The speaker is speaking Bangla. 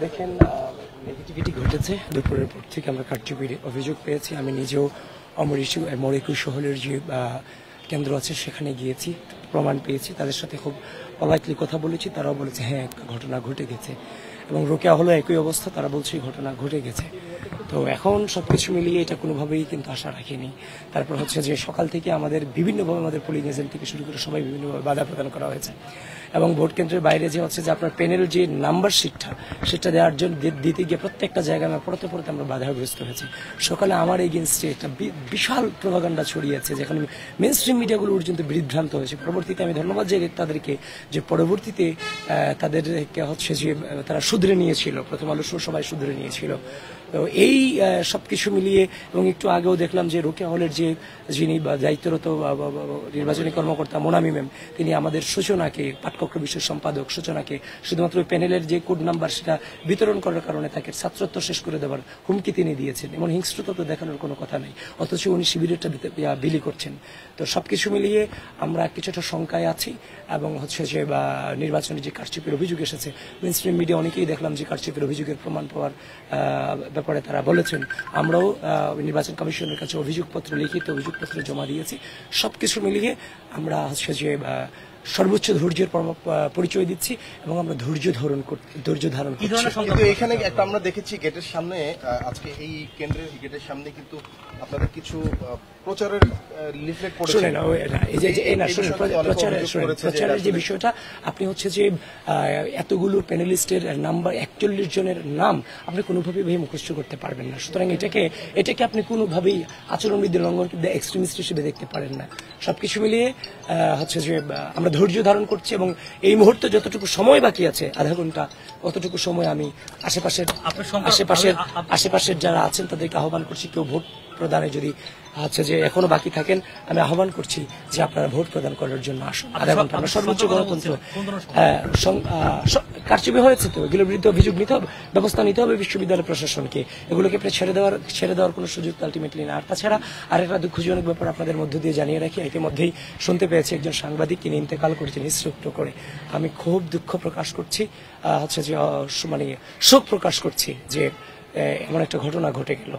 দেখেন নেগেটিভিটি ঘটেছে দুপুরের পর থেকে আমরা কারচুপির অভিযোগ পেয়েছি। আমি নিজেও মরিকু শহরের যে কেন্দ্র আছে সেখানে গিয়েছি, প্রমাণ পেয়েছি, তাদের সাথে খুব পলাইটলি কথা বলেছি, তারাও বলেছে হ্যাঁ ঘটনা ঘটে গেছে। এবং রোকেয়া হলো একই অবস্থা, তারা বলছে ঘটনা ঘটে গেছে। তো এখন সবকিছু মিলিয়ে এটা কোনোভাবেই কিন্তু আশা রাখিনি। তারপর হচ্ছে যে সকাল থেকে আমাদের বিভিন্নভাবে আমাদের পোলিং এজেন্ট থেকে শুরু করে সবাই বিভিন্নভাবে বাধা প্রদান করা হয়েছে। এবং ভোট কেন্দ্রের বাইরে যে হচ্ছে যে আপনার প্যানেল যে নাম্বার শিটটা সেটা দেওয়ার জন্য দিতে গিয়ে প্রত্যেকটা জায়গায় আমরা পড়তে আমরা বাধাগ্রস্ত হয়েছি। সকালে আমার এগেনস্টে একটা বিশাল প্রভাগান্ডা ছড়িয়েছে, যেখানে মেন স্ট্রিম মিডিয়াগুলো পর্যন্ত বিভ্রান্ত হয়েছে। পরবর্তীতে আমি ধন্যবাদ জানাই তাদেরকে যে পরবর্তীতে তাদেরকে হচ্ছে যে তারা শুধরে নিয়েছিল, প্রথম আলো সবাই শুধরে নিয়েছিল। তো এই সবকিছু মিলিয়ে এবং একটু আগেও দেখলাম যে রোকেয়া হলের যে যিনি দায়িত্বরত নির্বাচনী কর্মকর্তা মোনামি ম্যাম, তিনি আমাদের সূচনাকে পাঠকক্ষ বিষয় সম্পাদক সূচনাকে শুধুমাত্র প্যানেলের যে কোড নাম্বার সেটা বিতরণ করার কারণে তাকে ছাত্রত্ব শেষ করে দেওয়ার হুমকি তিনি দিয়েছেন। এমন হিংস্রতা তো দেখানোর কোনো কথা নেই, অথচ উনি শিবিরেরটা বিলি করছেন। তো সবকিছু মিলিয়ে আমরা কিছুটা শঙ্কায় আছি। এবং হচ্ছে যে নির্বাচনে যে কারচুপির অভিযোগ এসেছে, মেইন স্ট্রিম মিডিয়া অনেকেই দেখলাম যে কারচুপির অভিযোগের প্রমাণ পাওয়ার ব্যাপারে তারা বলেছেন। আমরাও নির্বাচন কমিশনের কাছে লিখিত অভিযোগপত্র জমা দিয়েছি। সবকিছু মিলিয়ে আমরা হচ্ছে যে সর্বোচ্চ ধৈর্যের পরিচয় দিচ্ছি এবং আমরা ধৈর্য ধারণ করছি। কিন্তু এখানে একটা আমরা দেখেছি গেটের সামনে, আজকে এই কেন্দ্রের গেটের সামনে কিন্তু আপনাদের কিছু প্রচারের লিফলেট পড়েছে। প্রচারের যে বিষয়টা, আপনি হচ্ছে যে এতগুলো প্যানেলিস্টের নাম্বার 41 জনের নাম আপনি কোনোভাবেই মুখস্থ করতে পারবেন না। সুতরাং এটাকে আপনি কোনোভাবেই আচরণবিধি লঙ্ঘন এক্সট্রিমিস্ট হিসেবে দেখতে পারেন না। সবকিছু মিলিয়ে হচ্ছে যে আমরা ধৈর্য ধারণ করছি এবং এই মুহূর্তে যতটুকু সময় বাকি আছে, আধা ঘন্টা, অতটুকু সময় আমি আশেপাশের যারা আছেন তাদেরকে আহ্বান করছি, কেউ ভোট প্রদানে যদি আচ্ছা যে এখনো বাকি থাকেন, আমি আহ্বান করছি যে আপনারা ভোট প্রদান করার জন্য আসুন। আধা ঘন্টা আমরা সর্বোচ্চ গণতন্ত্র। কারচুপি হয়েছে তো এগুলোর বিরুদ্ধে অভিযোগ নিতে হবে, ব্যবস্থা নিতে হবে বিশ্ববিদ্যালয় প্রশাসনকে। এগুলোকে ছেড়ে দেওয়ার কোনো সুযোগ আলটিমেটলি না। আর তাছাড়া আরেকটা দুঃখজনক ব্যাপার আপনাদের মধ্য দিয়ে জানিয়ে রাখি, ইতিমধ্যেই শুনতে পেয়েছি একজন সাংবাদিক তিনি ইন্তেকাল করেছেন হৃদরোগ করে। আমি খুব দুঃখ প্রকাশ করছি, হচ্ছে যে শোক প্রকাশ করছি যে এমন একটা ঘটনা ঘটে গেল।